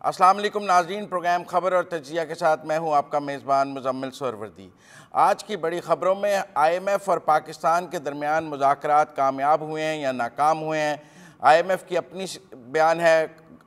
अस्सलाम वालेकुम नाज़रीन, प्रोग्राम ख़बर और तजिया के साथ मैं हूं आपका मेज़बान मुज़म्मिल सरवर्दी। आज की बड़ी ख़बरों में IMF और पाकिस्तान के दरमियान मुज़ाकरात कामयाब हुए हैं या नाकाम हुए हैं। IMF की अपनी बयान है,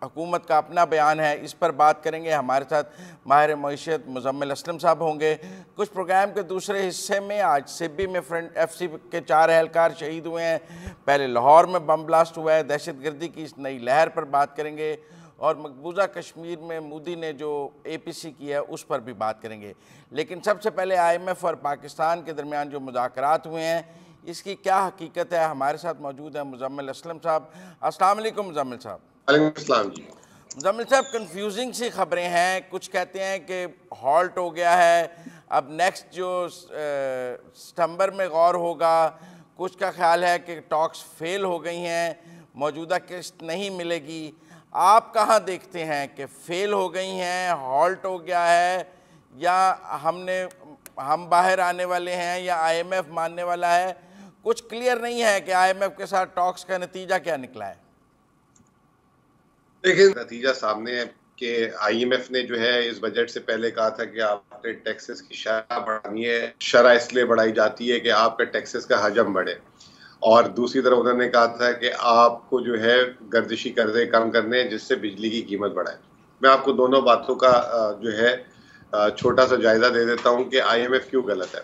हुकूमत का अपना बयान है, इस पर बात करेंगे। हमारे साथ माहिर मईशत मुज़म्मिल असलम साहब होंगे। कुछ प्रोग्राम के दूसरे हिस्से में आज सिब्बी में फ्रंट FC के 4 एहलकार शहीद हुए हैं। पहले लाहौर में बम ब्लास्ट हुआ है। दहशतगर्दी की इस नई लहर पर बात करेंगे और मकबूजा कश्मीर में मोदी ने जो APC की है उस पर भी बात करेंगे। लेकिन सबसे पहले IMF और पाकिस्तान के दरमियान जो मुज़ाकरात हुए हैं इसकी क्या हकीकत है, हमारे साथ मौजूद है मुज़म्मिल असलम साहब। अस्सलाम वालेकुम मुज़म्मिल साहब। वालेकुम जी। मुज़म्मिल साहब, कंफ्यूजिंग सी खबरें हैं। कुछ कहते हैं कि हॉल्ट हो गया है, अब नेक्स्ट जो सितंबर में गौर होगा। कुछ का ख्याल है कि टॉक्स फेल हो गई हैं, मौजूदा किस्त नहीं मिलेगी। आप कहाँ देखते हैं कि फेल हो गई हैं, हॉल्ट हो गया है, या हम बाहर आने वाले हैं, या IMF मानने वाला है? कुछ क्लियर नहीं है कि IMF के साथ टॉक्स का नतीजा क्या निकला है। देखिए, नतीजा सामने है कि IMF ने जो है इस बजट से पहले कहा था कि आपने टैक्सेस की शरह बढ़ानी है। शरह इसलिए बढ़ाई जाती है कि आपका टैक्सेस का हजम बढ़े, और दूसरी तरफ उन्होंने कहा था कि आपको जो है गर्दिशी कर्जे कम करने जिससे बिजली की कीमत बढ़ाए। मैं आपको दोनों बातों का जो है छोटा सा जायजा दे देता हूं कि IMF क्यों गलत है।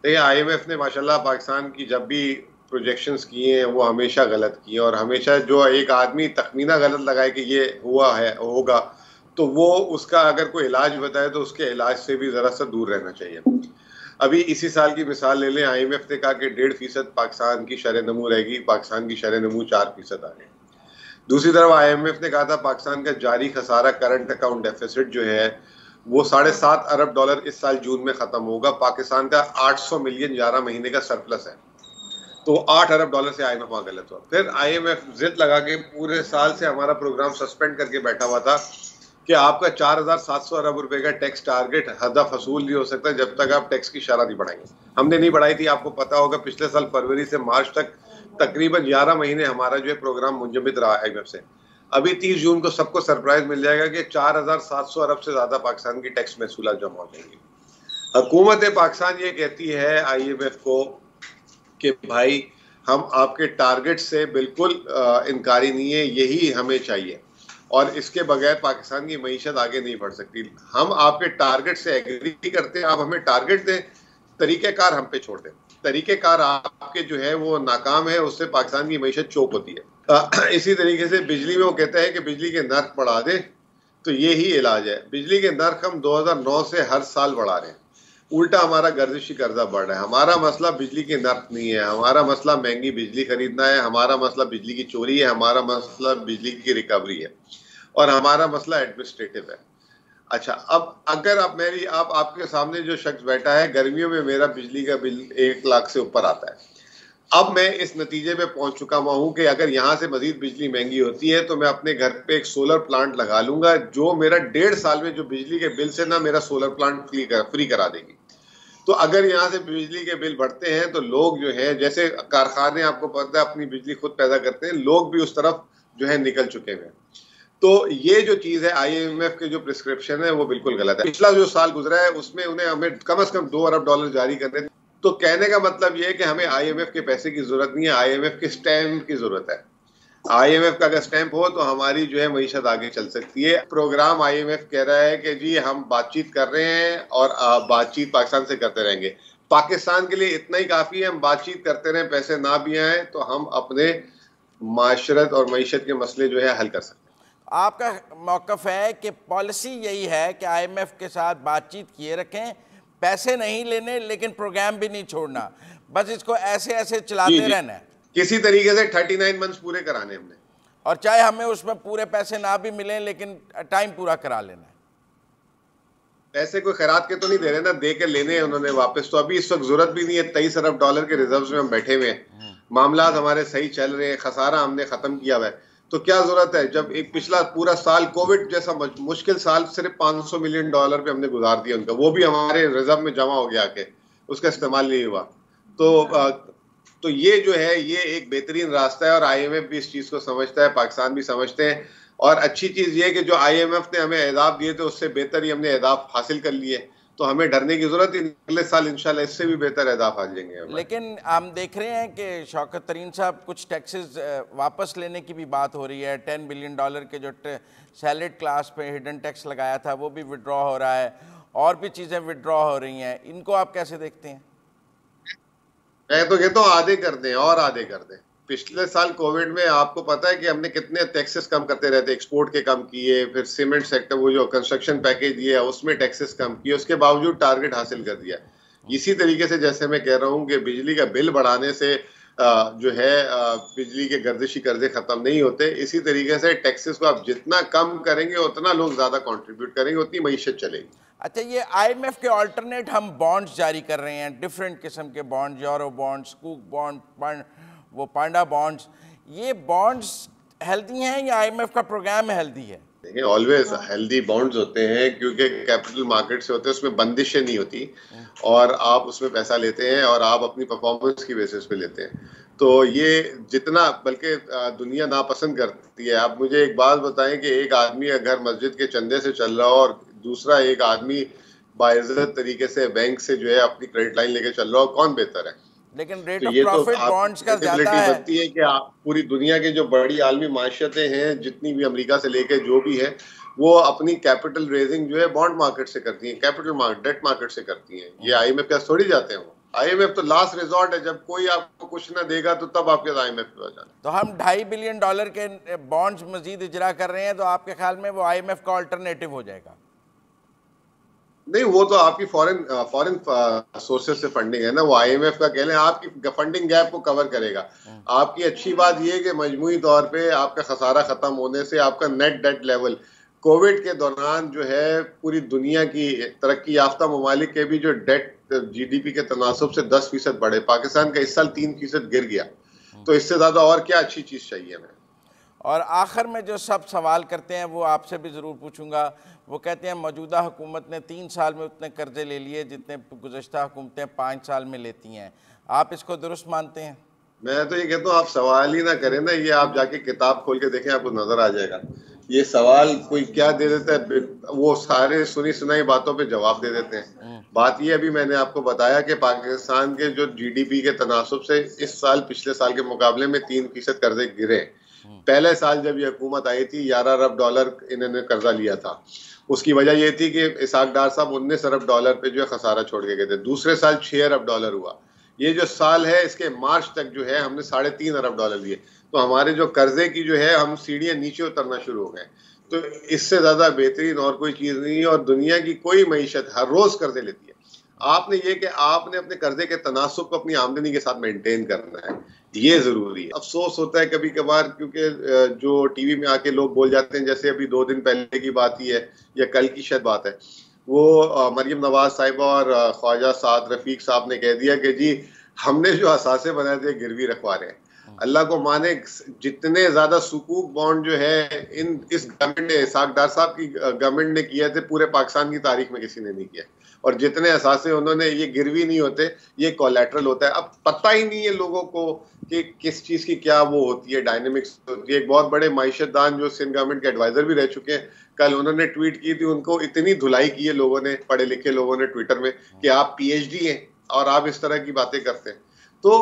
देखिए, IMF ने माशाल्लाह पाकिस्तान की जब भी प्रोजेक्शंस किए हैं वो हमेशा गलत किए, और हमेशा जो एक आदमी तखमीना गलत लगाए कि ये हुआ है होगा, तो वो उसका अगर कोई इलाज बताए तो उसके इलाज से भी ज़रा सा दूर रहना चाहिए। अभी इसी साल की मिसाल ले लें, IMF ने कहा कि 1.5% पाकिस्तान की शरह नमू रहेगी। पाकिस्तान की शरह नमू 4% आ गई। दूसरी तरफ IMF ने कहा था पाकिस्तान का जारी खसारा, करंट अकाउंट डेफिसिट जो है वो $7.5 अरब इस साल जून में खत्म होगा। पाकिस्तान का 800 मिलियन 11 महीने का सरप्लस है, तो $8 अरब से IMF वहां गलत हुआ। फिर IMF जिद लगा के पूरे साल से हमारा प्रोग्राम सस्पेंड करके बैठा हुआ था कि आपका 4,700 अरब रुपए का टैक्स टारगेट हदफ वसूल नहीं हो सकता जब तक आप टैक्स की शरह नहीं बढ़ाएंगे। हमने नहीं बढ़ाई थी, आपको पता होगा। पिछले साल फरवरी से मार्च तक तकरीबन 11 महीने हमारा जो है प्रोग्राम मुंजमद रहा IMF से। अभी 30 जून को सबको सरप्राइज मिल जाएगा कि 4,700 अरब से ज्यादा पाकिस्तान की टैक्स महसूलात जमा हो जाएंगी। हुकूमत पाकिस्तान ये कहती है IMF को कि भाई हम आपके टारगेट से बिल्कुल इनकारी नहीं है, यही हमें चाहिए, और इसके बगैर पाकिस्तान की मईशत आगे नहीं बढ़ सकती। हम आपके टारगेट से एग्री करते हैं, आप हमें टारगेट दें, तरीक़ेकार हम पे छोड़ दें। तरीक़ेकार आपके जो है वो नाकाम है, उससे पाकिस्तान की मईशत चौक होती है। इसी तरीके से बिजली में वो कहते हैं कि बिजली के नर्ख बढ़ा दें, तो ये ही इलाज है। बिजली के नर्ख हम 2009 से हर साल बढ़ा रहे हैं, उल्टा हमारा गर्दिशी कर्जा बढ़ रहा है। हमारा मसला बिजली के नर्ख नहीं है, हमारा मसला महंगी बिजली खरीदना है, हमारा मसला बिजली की चोरी है, हमारा मसला बिजली की रिकवरी है, और हमारा मसला एडमिनिस्ट्रेटिव है। अच्छा, अब अगर आप आपके सामने जो शख्स बैठा है, गर्मियों में मेरा बिजली का बिल 1 लाख से ऊपर आता है। अब मैं इस नतीजे पे पहुंच चुका हूं कि अगर यहां से मजीद बिजली महंगी होती है तो मैं अपने घर पे एक सोलर प्लांट लगा लूंगा, जो मेरा 1.5 साल में जो बिजली के बिल से ना मेरा सोलर प्लांट फ्री करा देगी। तो अगर यहाँ से बिजली के बिल बढ़ते हैं तो लोग जो है, जैसे कारखाने आपको पता है अपनी बिजली खुद पैदा करते हैं, लोग भी उस तरफ जो है निकल चुके हैं। तो ये जो चीज है, IMF के जो प्रिस्क्रिप्शन है वो बिल्कुल गलत है। पिछला जो साल गुजरा है उसमें हमें कम से कम $2 अरब जारी करने। तो कहने का मतलब ये है कि हमें IMF के पैसे की जरूरत नहीं है, IMF के स्टैम्प की जरूरत है। IMF का अगर स्टैंप हो तो हमारी जो है मईशत आगे चल सकती है। प्रोग्राम IMF कह रहा है कि जी हम बातचीत कर रहे हैं और बातचीत पाकिस्तान से करते रहेंगे। पाकिस्तान के लिए इतना ही काफी है, हम बातचीत करते रहें, पैसे ना भी आए तो हम अपने माशरत और मईशत के मसले जो है हल कर सकते हैं। आपका मौक़िफ़ है कि पॉलिसी यही है कि IMF के साथ बातचीत किए रखें, पैसे नहीं लेने, लेकिन प्रोग्राम भी नहीं छोड़ना, बस इसको ऐसे ऐसे चलाते रहना है। किसी तरीके से 39 मंथ्स पूरे कराने हमने, और चाहे हमें उसमें पूरे पैसे ना भी मिलें लेकिन टाइम पूरा करा लेना है। पैसे कोई खैरात के तो नहीं दे रहे ना, दे के लेने हैं उन्होंने वापस। तो अभी इस वक्त जरूरत भी नहीं है। $23 अरब के रिजर्व्स में हम बैठे हुए हैं, मामला हमारे सही चल रहे हैं, खसारा हमने खत्म किया हुआ है। तो क्या जरूरत है, जब एक पिछला पूरा साल कोविड जैसा मुश्किल साल सिर्फ $500 मिलियन पे हमने गुजार दिया उनका, वो भी हमारे रिजर्व में जमा हो गया के उसका इस्तेमाल नहीं हुआ। तो तो ये जो है ये एक बेहतरीन रास्ता है और IMF भी इस चीज को समझता है, पाकिस्तान भी समझते हैं। और अच्छी चीज ये है कि जो IMF ने हमें अहदाफ दिए थे उससे बेहतर ही हमने अहदाफ हासिल कर लिए, तो हमें डरने की जरूरत ही नहीं। अगले साल इंशाल्लाह इससे भी बेहतर अहदाफ आ जाएंगे। लेकिन हम देख रहे हैं कि शौकत तरीन साहब कुछ टैक्सेस वापस लेने की भी बात हो रही है। $10 बिलियन के जो सैलरीड क्लास पे हिडन टैक्स लगाया था वो भी विड्रॉ हो रहा है, और भी चीज़ें विड्रॉ हो रही हैं। इनको आप कैसे देखते हैं? मैं तो कहता हूँ आधे कर दें और आधे कर दें। पिछले साल कोविड में आपको पता है कि हमने कितने टैक्सेस कम करते रहते, एक्सपोर्ट के कम किए, फिर सीमेंट सेक्टर वो जो कंस्ट्रक्शन पैकेज दिया उसमें टैक्सेस कम किए, उसके बावजूद टारगेट हासिल कर दिया। इसी तरीके से जैसे मैं कह रहा हूँ कि बिजली का बिल बढ़ाने से जो है बिजली के गर्दिशी कर्जे खत्म नहीं होते, इसी तरीके से टैक्सेस को आप जितना कम करेंगे उतना लोग ज्यादा कंट्रीब्यूट करेंगे, उतनी मईशत चलेगी। अच्छा, ये IMF के ऑल्टरनेट हम बॉन्ड्स जारी कर रहे हैं, डिफरेंट किस्म के बॉन्ड, यूरो बॉन्ड, स्कूक बॉन्ड, वो पांडा बॉन्ड्स, ये बॉन्ड्स हेल्दी हैं या IMF का प्रोग्राम हेल्दी है? देखिए, ऑलवेज हेल्दी बॉन्ड्स होते हैं क्योंकि कैपिटल मार्केट से होते हैं, उसमें बंदिशें नहीं होती और आप उसमें पैसा लेते हैं और आप अपनी परफॉर्मेंस की बेसिस पे लेते हैं। तो ये जितना बल्कि दुनिया नापसंद करती है। आप मुझे एक बात बताएं कि एक आदमी अगर मस्जिद के चंदे से चल रहा हो और दूसरा एक आदमी बाइज्जत तरीके से बैंक से जो है अपनी क्रेडिट लाइन लेके चल रहा हो, कौन बेहतर है? लेकिन रेट ऑफ प्रॉफिट बॉन्ड्स का ज्यादा है। बनती है कि आप पूरी दुनिया के जो बड़ी आलमी माशियतें हैं, जितनी भी अमेरिका से लेके जो भी है, वो अपनी कैपिटल रेजिंग जो है बॉन्ड मार्केट से करती हैं, कैपिटल मार्केट, डेट मार्केट से करती हैं। ये IMF के थोड़ी जाते हैं। IMF तो लास्ट रिजॉर्ट है, जब कोई आपको कुछ ना देगा तो तब आपके IMF पे जाना। तो हम $2.5 बिलियन के बॉन्ड्स मजीद इजरा कर रहे हैं, तो आपके ख्याल में वो IMF का अल्टरनेटिव हो जाएगा? नहीं, वो तो आपकी फॉरेन सोर्सेज से फंडिंग है ना, वो IMF का कह लें आपकी फंडिंग गैप को कवर करेगा। आपकी अच्छी बात ये है कि मजमूई तौर पे आपका खसारा खत्म होने से आपका नेट डेट लेवल कोविड के दौरान जो है पूरी दुनिया की तरक्की याफ्ता ममालिक के भी जो डेट GDP के तनासुब से 10% बढ़े, पाकिस्तान का इस साल 3% गिर गया। तो इससे ज्यादा और क्या अच्छी चीज चाहिए हमें? और आखिर में जो सब सवाल करते हैं वो आपसे भी ज़रूर पूछूंगा। वो कहते हैं मौजूदा हुकूमत ने 3 साल में उतने कर्जे ले लिए जितने गुज़श्ता हुकूमतें 5 साल में लेती हैं। आप इसको दुरुस्त मानते हैं? मैं तो ये कहता हूँ आप सवाल ही ना करें ना, ये आप जाके किताब खोल के देखें, आपको नजर आ जाएगा। ये सवाल कोई क्या दे देता है, वो सारे सुनी सुनाई बातों पे जवाब दे देते हैं। बात ये अभी मैंने आपको बताया कि पाकिस्तान के जो GDP के तनासुब से इस साल पिछले साल के मुकाबले में 3% कर्जे गिरे। पहले साल जब ये हुकूमत आई थी $11 अरब इन्होंने कर्जा लिया था। उसकी वजह ये थी कि इसहाक डार साहब $19 अरब पे जो है खसारा छोड़ के गए थे। दूसरे साल $6 अरब हुआ। ये जो साल है इसके मार्च तक जो है हमने $3.5 अरब लिए। तो हमारे जो कर्जे की जो है हम सीढ़ियां नीचे उतरना शुरू हो गए। तो इससे ज्यादा बेहतरीन और कोई चीज नहीं है। और दुनिया की कोई मईशत हर रोज कर्जे लेती है। आपने ये कि आपने अपने कर्जे के तनासुब को अपनी आमदनी के साथ मेंटेन करना है, ये जरूरी है। अफसोस होता है कभी कभार क्योंकि जो टीवी में आके लोग बोल जाते हैं, जैसे अभी 2 दिन पहले की बात ही है या कल की शायद बात है, वो मरियम नवाज साहिबा और ख्वाजा साद रफीक साहब ने कह दिया कि जी हमने जो असासे बनाए थे गिरवी रखवा रहे हैं। अल्लाह को माने जितने ज्यादा सुकूक बॉन्ड जो है इस गवर्नमेंट ने, इसहाक डार साहब की गवर्नमेंट ने किए थे, पूरे पाकिस्तान की तारीख में किसी ने नहीं किया। और जितने असासे उन्होंने, ये गिरवी नहीं होते, ये कोलैटरल होता है। अब पता ही नहीं है लोगों को कि किस चीज की क्या वो होती है, डायनेमिक्स होती है। एक बहुत बड़े माइशतदान जो सिंध गवर्नमेंट के एडवाइजर भी रह चुके हैं, कल उन्होंने ट्वीट की थी, उनको इतनी धुलाई की है लोगों ने, पढ़े लिखे लोगों ने ट्विटर में, कि आप PhD हैं और आप इस तरह की बातें करते हैं। तो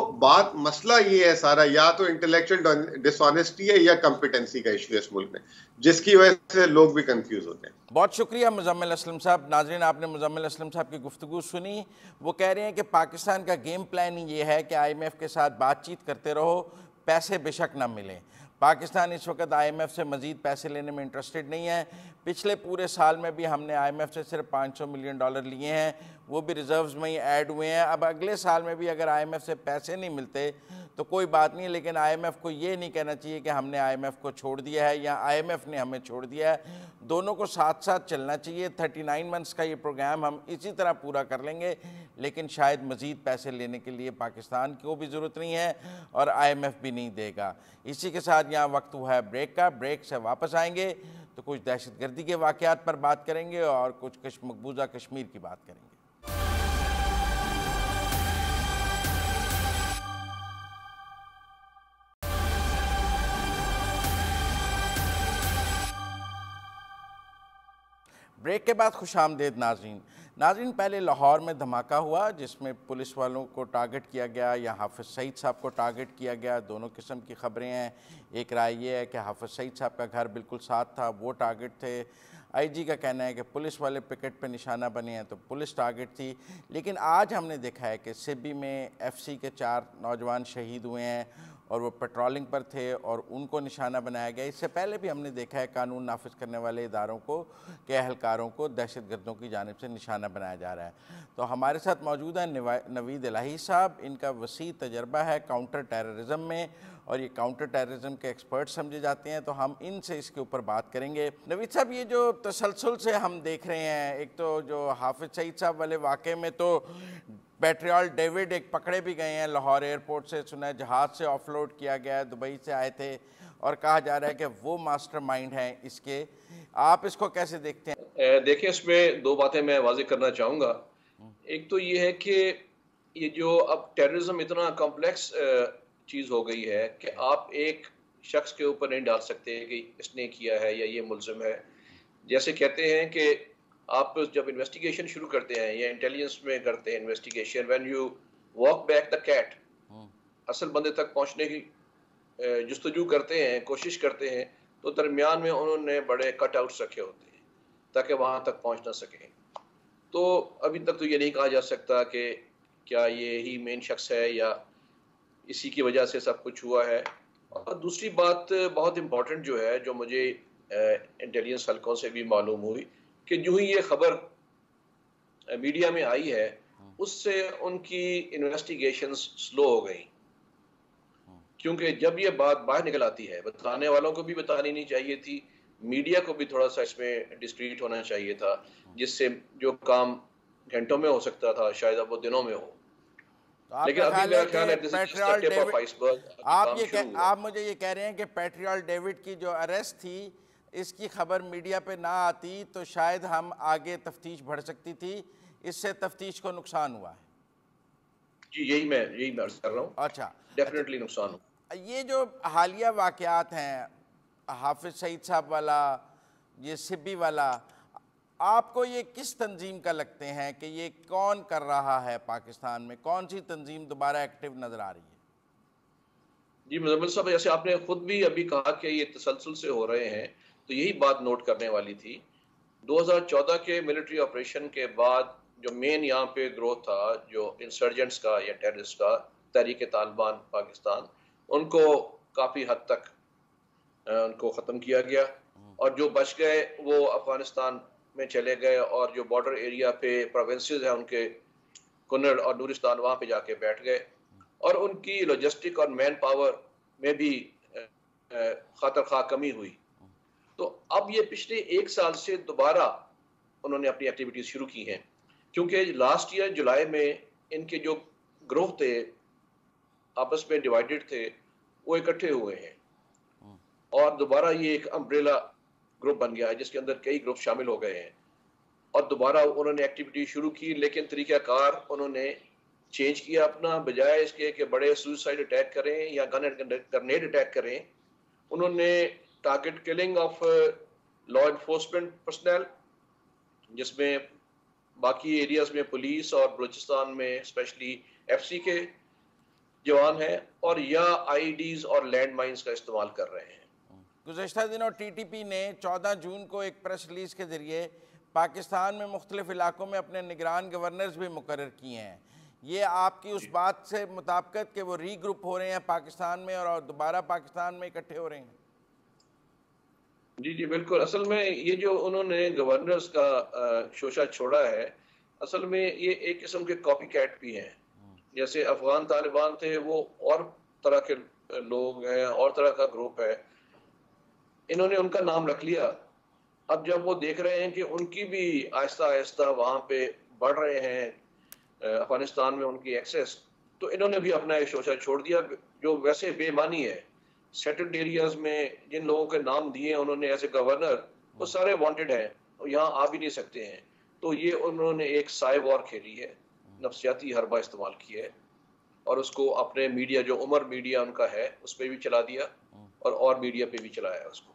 मसला ये है सारा, या तो इंटेलेक्चुअल डिसऑनेस्टी है या कॉम्पिटेंसी का इशू है इस मुल्क में, जिसकी वजह से लोग भी कंफ्यूज होते हैं। बहुत शुक्रिया मुजम्मिल असलम साहब। नाज़रीन, आपने मुजम्मिल असलम साहब की गुफ्तगू सुनी। वो कह रहे हैं कि पाकिस्तान का गेम प्लान ये है कि IMF के साथ बातचीत करते रहो, पैसे बेशक ना मिलें। पाकिस्तान इस वक्त IMF से मज़ीद पैसे लेने में इंटरेस्टेड नहीं है। पिछले पूरे साल में भी हमने IMF से सिर्फ $500 मिलियन लिए हैं, वो भी रिजर्व्स में ही ऐड हुए हैं। अब अगले साल में भी अगर IMF से पैसे नहीं मिलते तो कोई बात नहीं, लेकिन IMF को ये नहीं कहना चाहिए कि हमने IMF को छोड़ दिया है या IMF ने हमें छोड़ दिया है। दोनों को साथ साथ चलना चाहिए। 39 मंथ्स का ये प्रोग्राम हम इसी तरह पूरा कर लेंगे, लेकिन शायद मज़ीद पैसे लेने के लिए पाकिस्तान को भी ज़रूरत नहीं है और IMF भी नहीं देगा। इसी के साथ यहाँ वक्त हुआ है ब्रेक का। ब्रेक से वापस आएंगे तो कुछ दहशतगर्दी के वाक़यात पर बात करेंगे और कुछ मकबूजा कश्मीर की बात करेंगे। ब्रेक के बाद खुशामदीद नाज़रीन, पहले लाहौर में धमाका हुआ जिसमें पुलिस वालों को टारगेट किया गया या हाफिज़ सईद साहब को टारगेट किया गया। दोनों किस्म की ख़बरें हैं। एक राय ये है कि हाफिज़ सईद साहब का घर बिल्कुल साथ था, वो टारगेट थे। आईजी का कहना है कि पुलिस वाले पिकेट पे निशाना बने हैं तो पुलिस टारगेट थी। लेकिन आज हमने देखा है कि सिब्बी में एफसी के 4 नौजवान शहीद हुए हैं और वो पेट्रोलिंग पर थे और उनको निशाना बनाया गया। इससे पहले भी हमने देखा है कानून नाफिज करने वाले इदारों को के अहलकारों को दहशतगर्दों की जानिब से निशाना बनाया जा रहा है। तो हमारे साथ मौजूद है नवीद इलाही साहब। इनका वसी तजर्बा है काउंटर टेररिज्म में और ये काउंटर टेररिज्म के एक्सपर्ट समझे जाते हैं, तो हम इनसे इसके ऊपर बात करेंगे। नवीद साहब, ये जो तसलसल से हम देख रहे हैं, एक तो जो हाफिज़ सईद साहब वाले वाक़े में तो पेट्रियल डेविड एक पकड़े भी गए हैं लाहौर एयरपोर्ट से, सुना है जहाज़ से ऑफलोड किया गया है, दुबई से आए थे और कहा जा रहा है कि वो मास्टरमाइंड हैं इसके। आप इसको कैसे देखते हैं? देखिए, इसमें 2 बातें मैं वाज़ेह करना चाहूँगा। एक तो ये है कि ये जो अब टेररिज्म इतना कॉम्प्लेक्स चीज़ हो गई है कि आप एक शख्स के ऊपर नहीं डाल सकते कि इसने किया है या ये मुल्ज़िम है। जैसे कहते हैं कि आप जब इन्वेस्टिगेशन शुरू करते हैं या इंटेलिजेंस में करते हैं investigation, when you walk back the cat, असल बंदे तक पहुंचने की जुस्तजू करते हैं, कोशिश करते हैं, तो दरमियान में उन्होंने बड़े कट आउट्स रखे होते हैं ताकि वहां तक पहुंच ना सकें। तो अभी तक तो ये नहीं कहा जा सकता कि क्या ये ही मेन शख्स है या इसी की वजह से सब कुछ हुआ है। और दूसरी बात बहुत इम्पोर्टेंट जो है, जो मुझे इंटेलिजेंस हलकों से भी मालूम हुई कि जो ही ये खबर मीडिया में आई है उससे उनकी इन्वेस्टिगेशंस स्लो हो गई, क्योंकि जब ये बात बाहर निकल आती है, बताने वालों को भी बतानी नहीं चाहिए थी, मीडिया को भी थोड़ा सा इसमें डिस्क्रीट होना चाहिए था, जिससे जो काम घंटों में हो सकता था शायद अब वो दिनों में हो। तो लेकिन अभी मेरा ख्याल है आप मुझे ये कह रहे हैं कि पेट्रियल डेविड की जो अरेस्ट थी, इसकी खबर मीडिया पे ना आती तो शायद हम आगे तफ्तीश बढ़ सकती थी, इससे तफ्तीश को नुकसान हुआ है। जी, यही मैं अर्ज कर रहा हूँ। अच्छा, डेफिनेटली नुकसान हो। ये जो हालिया वाक़यात हैं, हाफिज़ सईद साहब वाला, ये सिब्बी वाला, आपको ये किस तंजीम का लगते हैं कि ये कौन कर रहा है पाकिस्तान में? कौन सी तंजीम दोबारा एक्टिव नज़र आ रही है? जी मुजम्मिल साहब, जैसे आपने खुद भी अभी कहा कि ये तसलसल से हो रहे हैं, तो यही बात नोट करने वाली थी। 2014 के मिलिट्री ऑपरेशन के बाद जो मेन यहाँ पे ग्रोथ था, जो इंसर्जेंट्स का या टेररिस्ट का, तहरीक तालिबान पाकिस्तान, उनको काफ़ी हद तक उनको ख़त्म किया गया और जो बच गए वो अफ़गानिस्तान में चले गए और जो बॉर्डर एरिया पे प्रोविंसेस हैं उनके कुन्नड़ और नूरिस्तान, वहाँ पे जाके बैठ गए और उनकी लॉजिस्टिक और मैन पावर में भी खातर खा कमी हुई। तो अब ये पिछले 1 साल से दोबारा उन्होंने अपनी एक्टिविटीज शुरू की हैं, क्योंकि लास्ट ईयर जुलाई में इनके जो ग्रुप थे आपस में डिवाइडेड थे, वो इकट्ठे हुए हैं और दोबारा ये एक अम्ब्रेला ग्रुप बन गया है जिसके अंदर कई ग्रुप शामिल हो गए हैं और दोबारा उन्होंने एक्टिविटी शुरू की, लेकिन तरीक़ाकार उन्होंने चेंज किया अपना। बजाय इसके कि बड़े सुसाइड अटैक करें या गन एंड ग्रेनेड अटैक करें, उन्होंने target killing of law enforcement personal, जिसमें बाकी एरियाज में पुलिस और बलूचिस्तान में स्पेशली एफसी के जवान हैं, और या आईडीज और लैंड माइंस का इस्तेमाल कर रहे हैं। गुज़श्ता दिनों टीटीपी ने 14 जून को एक प्रेस रिलीज़ के ज़रिए पाकिस्तान में मुख्तलिफ इलाकों में अपने निगरान गवर्नर्स भी मुकर्रर किए हैं। ये आपकी उस बात से मुताबिकत कि वो रीग्रुप हो रहे हैं पाकिस्तान में और दोबारा पाकिस्तान में इकट्ठे हो रहे हैं? जी जी बिल्कुल। असल में ये जो उन्होंने गवर्नर्स का शोशा छोड़ा है, असल में ये एक किस्म के कॉपी कैट भी हैं। जैसे अफगान तालिबान थे, वो और तरह के लोग हैं और तरह का ग्रुप है, इन्होंने उनका नाम रख लिया। अब जब वो देख रहे हैं कि उनकी भी आहिस्ता आहिस्ता वहाँ पे बढ़ रहे हैं अफगानिस्तान में उनकी एक्सेस, तो इन्होंने भी अपना एक शोशा छोड़ दिया, जो वैसे बेमानी है। सेटल्ड एरियाज में जिन लोगों के नाम दिए उन्होंने एज ए गवर्नर, वो सारे वांटेड हैं, यहाँ आ भी नहीं सकते हैं। तो ये उन्होंने एक साइ वॉर खेली है, नफ्सियाती हरबा इस्तेमाल किया है और उसको अपने मीडिया, जो उमर मीडिया उनका है, उस पर भी चला दिया और मीडिया पे भी चलाया उसको।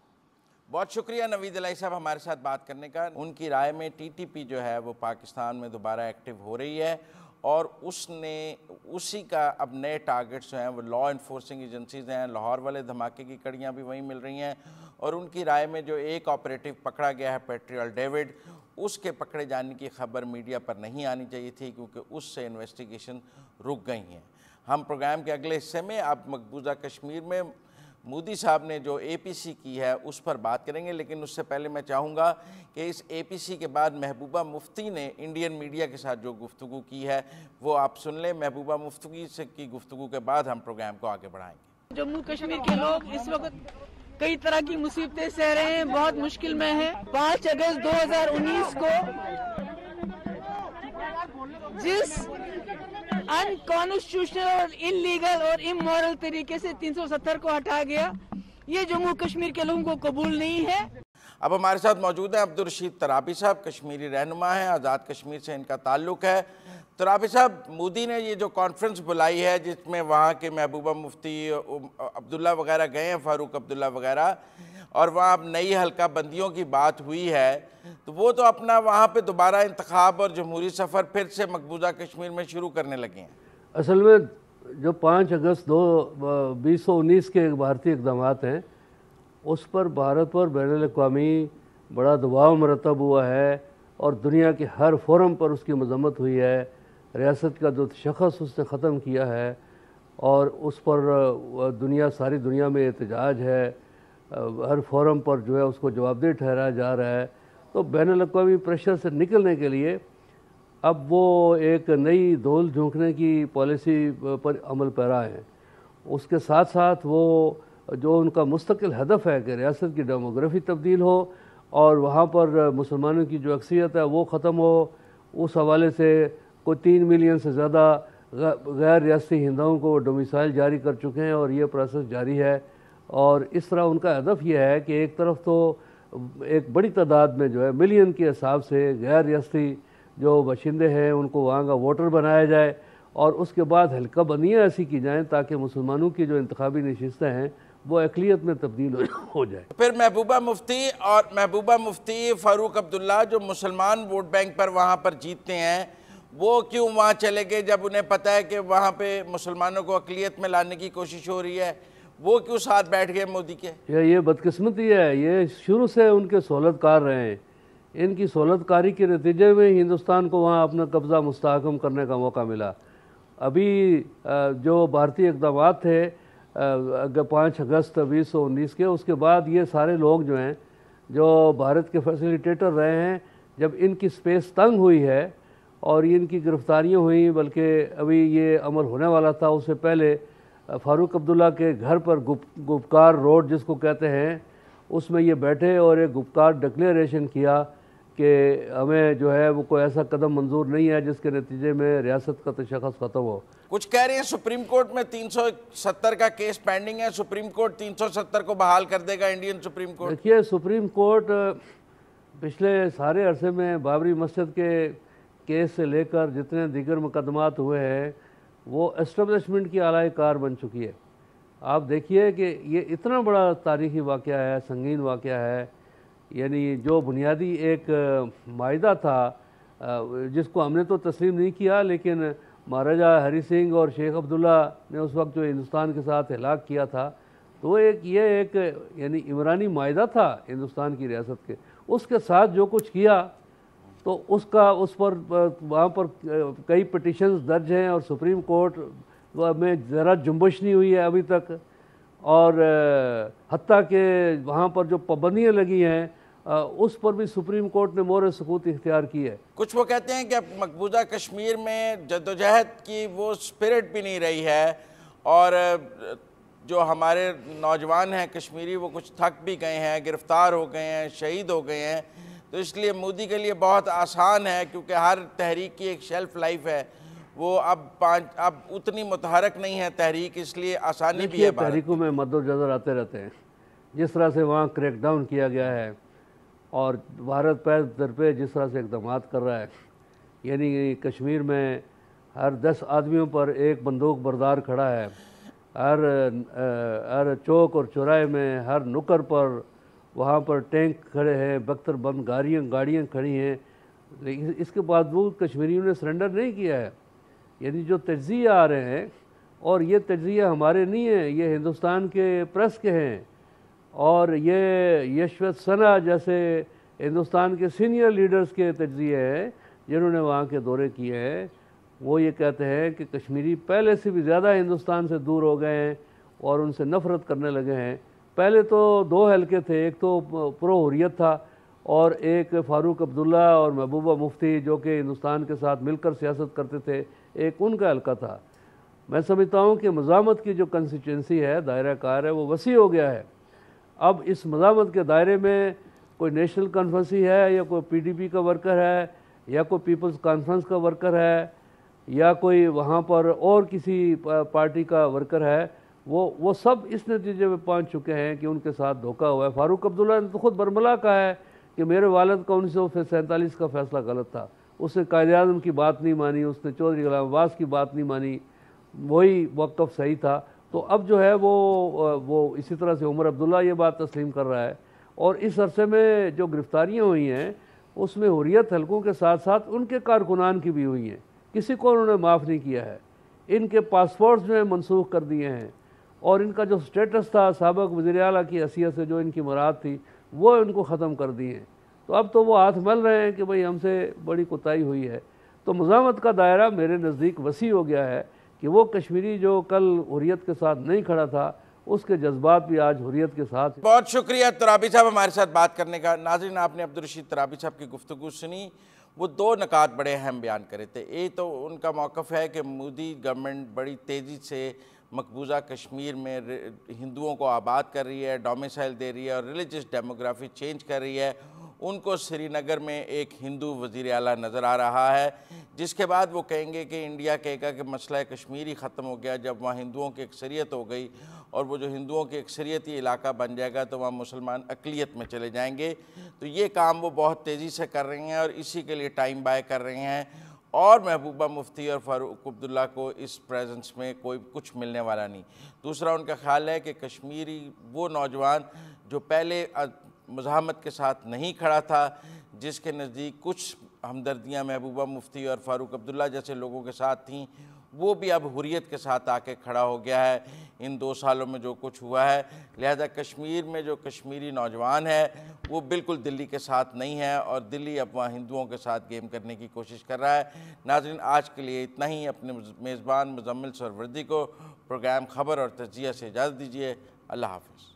बहुत शुक्रिया नवीद इलाही साहब हमारे साथ बात करने का। उनकी राय में टीटीपी जो है वो पाकिस्तान में दोबारा एक्टिव हो रही है और उसी का अब नए टारगेट्स जो हैं वो लॉ इन्फोर्सिंग एजेंसीज हैं। लाहौर वाले धमाके की कड़ियाँ भी वहीं मिल रही हैं और उनकी राय में जो एक ऑपरेटिव पकड़ा गया है पेट्रियल डेविड, उसके पकड़े जाने की खबर मीडिया पर नहीं आनी चाहिए थी क्योंकि उससे इन्वेस्टिगेशन रुक गई हैं। हम प्रोग्राम के अगले हिस्से में अब मकबूजा कश्मीर में मोदी साहब ने जो एपीसी की है उस पर बात करेंगे, लेकिन उससे पहले मैं चाहूँगा कि इस एपीसी के बाद महबूबा मुफ्ती ने इंडियन मीडिया के साथ जो गुफ्तगू की है वो आप सुन लें। महबूबा मुफ्ती से की गुफ्तगू के बाद हम प्रोग्राम को आगे बढ़ाएंगे। जम्मू कश्मीर के लोग इस वक्त कई तरह की मुसीबतें सह रहे हैं, बहुत मुश्किल में है। 5 अगस्त 2019 को जिस अनकॉन्स्टिट्यूशनल और इलीगल और इमोरल तरीके से 370 को हटाया गया, ये जम्मू कश्मीर के लोगों को कबूल नहीं है। अब हमारे साथ मौजूद हैं अब्दुल रशीद तराबी साहब, कश्मीरी रहनुमा हैं, आज़ाद कश्मीर से इनका ताल्लुक़ है। तराबी साहब, मोदी ने ये जो कॉन्फ्रेंस बुलाई है जिसमें वहाँ के महबूबा मुफ्ती अब्दुल्ला वगैरह गए हैं, फ़ारूक अब्दुल्ला वगैरह, और वहाँ अब नई हल्का बंदियों की बात हुई है, तो वो तो अपना वहाँ पे दोबारा इंतखाब और जमहूरी सफ़र फिर से मकबूजा कश्मीर में शुरू करने लगे हैं। असल में जो 5 अगस्त 2019 के भारतीय इक़दाम हैं उस पर भारत पर बैनुल-अक़वामी बड़ा दबाव मरतब हुआ है और दुनिया के हर फोरम पर उसकी मजम्मत हुई है। रियासत का जो शख़स उसने ख़त्म किया है और उस पर सारी दुनिया में एहतजाज है, हर फोरम पर जो है उसको जवाबदेह ठहराया जा रहा है। तो बैनुल-अक़वामी प्रेशर से निकलने के लिए अब वो एक नई धौल झोंकने की पॉलिसी पर अमल पैरा है। उसके साथ साथ वो जो उनका मुस्तकिल हदफ है कि रियासत की डेमोग्राफी तब्दील हो और वहाँ पर मुसलमानों की जो अक्सरियत है वो ख़त्म हो, उस हवाले से कोई 3 मिलियन से ज़्यादा गैर रियासती हिंदुओं को डोमिसाइल जारी कर चुके हैं और ये प्रोसेस जारी है। और इस तरह उनका हदफ ये है कि एक तरफ तो एक बड़ी तादाद में जो है मिलियन के हिसाब से गैर रियासती जो बाशिंदे हैं उनको वहाँ का वोटर बनाया जाए और उसके बाद हल्का बंदियाँ ऐसी की जाएँ ताकि मुसलमानों की जो इंतखाबी नशिस्तें हैं वो अक़लियत में तब्दील हो जाए। फिर महबूबा मुफ्ती फ़ारूक अब्दुल्ला जो मुसलमान वोट बैंक पर वहाँ पर जीतते हैं, वो क्यों वहाँ चले गए जब उन्हें पता है कि वहाँ पे मुसलमानों को अक़लियत में लाने की कोशिश हो रही है? वो क्यों साथ बैठ गए मोदी के? ये बदकिस्मती है, ये शुरू से उनके सहूलतकार रहे हैं। इनकी सहूलतकारी के नतीजे में हिंदुस्तान को वहाँ अपना कब्ज़ा मुस्तहकम करने का मौका मिला। अभी जो भारतीय इक़दाम थे 5 अगस्त 2019 के, उसके बाद ये सारे लोग जो हैं जो भारत के फैसिलिटेटर रहे हैं, जब इनकी स्पेस तंग हुई है और इनकी गिरफ्तारियाँ हुई, बल्कि अभी ये अमल होने वाला था उससे पहले फ़ारूक अब्दुल्ला के घर पर गुप्कार रोड जिसको कहते हैं उसमें ये बैठे और एक गुप्कार डिक्लेरेशन किया कि हमें जो है वो कोई ऐसा कदम मंजूर नहीं है जिसके नतीजे में रियासत का तशख़्ख़ुस ख़त्म हो। कुछ कह रहे हैं सुप्रीम कोर्ट में 370 का केस पेंडिंग है, सुप्रीम कोर्ट 370 को बहाल कर देगा, इंडियन सुप्रीम कोर्ट। देखिए, सुप्रीम कोर्ट पिछले सारे अरसे में बाबरी मस्जिद के केस से लेकर जितने दीगर मुकदमात हुए हैं वो एस्टेब्लिशमेंट की आला कार बन चुकी है। आप देखिए कि ये इतना बड़ा तारीख़ी वाक़या है, संगीन वाक़या है, यानी जो बुनियादी एक मायदा था जिसको हमने तो तस्लीम नहीं किया, लेकिन महाराजा हरी सिंह और शेख अब्दुल्ला ने उस वक्त जो हिंदुस्तान के साथ हिलाक किया था, तो ये एक यानी इमरानी मायदा था हिंदुस्तान की रियासत के, उसके साथ जो कुछ किया तो उसका उस पर वहाँ पर कई पिटिशन्स दर्ज हैं और सुप्रीम कोर्ट में ज़रा जुम्बश नहीं हुई है अभी तक। और हत्ता के वहाँ पर जो पाबंदियाँ लगी हैं उस पर भी सुप्रीम कोर्ट ने मोहर सुकूत इख्तियार की है। कुछ वो कहते हैं कि अब मकबूजा कश्मीर में जद्दोजहद की वो स्पिरिट भी नहीं रही है और जो हमारे नौजवान हैं कश्मीरी वो कुछ थक भी गए हैं, गिरफ़्तार हो गए हैं, शहीद हो गए हैं, तो इसलिए मोदी के लिए बहुत आसान है क्योंकि हर तहरीक की एक शेल्फ़ लाइफ है, वो अब उतनी मुतहरक नहीं है तहरीक, इसलिए आसानी भी है। तहरीकों में मद्दोजहर आते रहते हैं, जिस तरह से वहाँ क्रैकडाउन किया गया है और भारत पैर दर पे जिस तरह से इक़दाम कर रहा है, यानी कश्मीर में हर 10 आदमियों पर एक बंदूक बरदार खड़ा है, हर चौक और चौराहे में, हर नुक्कड़ पर वहाँ पर टैंक खड़े हैं, बख्तरबंद गाड़ियाँ खड़ी हैं, लेकिन इसके बावजूद कश्मीरियों ने सरेंडर नहीं किया है। यानी जो तज्ज़िये आ रहे हैं, और ये तज्ज़िये हमारे नहीं हैं, ये हिंदुस्तान के प्रेस के हैं, और ये यशवंत सना जैसे हिंदुस्तान के सीनियर लीडर्स के तज्ज़िये हैं जिन्होंने वहाँ के दौरे किए हैं। वो ये कहते हैं कि कश्मीरी पहले से भी ज़्यादा हिंदुस्तान से दूर हो गए हैं और उनसे नफ़रत करने लगे हैं। पहले तो दो हलके थे, एक तो प्रो हुर्रियत था और एक फ़ारूक अब्दुल्ला और महबूबा मुफ्ती जो कि हिंदुस्तान के साथ मिलकर सियासत करते थे, एक उनका हलका था। मैं समझता हूँ कि मज़ामत की जो कंस्टिट्यूंसी है, दायरा कार है, वो वसी हो गया है। अब इस मज़ामत के दायरे में कोई नेशनल कॉन्फ्रेंस है, या कोई PDP का वर्कर है, या कोई पीपल्स कॉन्फ्रेंस का वर्कर है, या कोई वहाँ पर और किसी पार्टी का वर्कर है, वो सब इस नतीजे में पहुँच चुके हैं कि उनके साथ धोखा हुआ है। फ़ारूक अब्दुल्ला ने तो खुद बरमला कहा है कि मेरे वालिद का 1947 का फ़ैसला गलत था, उसने कायद-ए-आज़म की बात नहीं मानी, उसने चौधरी गुलाम अब्बास की बात नहीं मानी, वही वक़्फ़ सही था। तो अब जो है वो इसी तरह से उमर अब्दुल्ला ये बात तस्लीम कर रहा है। और इस अरसे में जो गिरफ्तारियाँ हुई हैं उसमें हुर्रियत हलकों के साथ साथ उनके कारकुनान की भी हुई हैं, किसी को उन्होंने माफ़ नहीं किया है। इनके पासपोर्ट्स जो है मनसूख कर दिए हैं, और इनका जो स्टेटस था साबिक़ वज़ीर आला की हैसियत से जो इनकी मुराद थी वो इनको ख़त्म कर दिए हैं। तो अब तो वो हाथ मल रहे हैं कि भाई हमसे बड़ी कोताही हुई है। तो मज़ामत का दायरा मेरे नज़दीक वसी हो गया है कि वो कश्मीरी जो कल हुर्रियत के साथ नहीं खड़ा था, उसके जज्बात भी आज हुर्रियत के साथ। बहुत शुक्रिया तुराबी साहब हमारे साथ बात करने का। नाज़रीन, आपने अब्दुल रशीद तुराबी साहब की गुफ्तगू सुनी। वो दो नकात बड़े अहम बयान करे थे। एक तो उनका मौक़िफ़ है कि मोदी गवर्नमेंट बड़ी तेज़ी से मकबूजा कश्मीर में हिंदुओं को आबाद कर रही है, डोमिसाइल दे रही है और रिलीजियस डेमोग्राफी चेंज कर रही है। उनको श्रीनगर में एक हिंदू वज़ीर आला नज़र आ रहा है, जिसके बाद वो कहेंगे कि इंडिया कहेगा कि मसला कश्मीर ही ख़त्म हो गया जब वहाँ हिंदुओं की अक्सरियत हो गई, और वो जो हिंदुओं की अक्सरियती इलाका बन जाएगा तो वहाँ मुसलमान अक़लियत में चले जाएंगे। तो ये काम वो बहुत तेज़ी से कर रहे हैं और इसी के लिए टाइम बाय कर रहे हैं। और महबूबा मुफ्ती और फ़ारूक अब्दुल्ला को इस प्रेजेंस में कोई कुछ मिलने वाला नहीं। दूसरा, उनका ख्याल है कि कश्मीरी वो नौजवान जो पहले मुज़ाहमत के साथ नहीं खड़ा था, जिसके नज़दीक कुछ हमदर्दियाँ महबूबा मुफ्ती और फ़ारूक अब्दुल्ला जैसे लोगों के साथ थीं, वो भी अब हुर्रियत के साथ आके खड़ा हो गया है इन 2 सालों में जो कुछ हुआ है। लिहाजा कश्मीर में जो कश्मीरी नौजवान है वो बिल्कुल दिल्ली के साथ नहीं है, और दिल्ली अब वहाँ हिंदुओं के साथ गेम करने की कोशिश कर रहा है। नाज़रीन, आज के लिए इतना ही। अपने मेज़बान मुज़म्मिल सरवर्दी को प्रोग्राम खबर और तज्ज़िया से इजाज़त दीजिए। अल्लाह हाफ़िज़।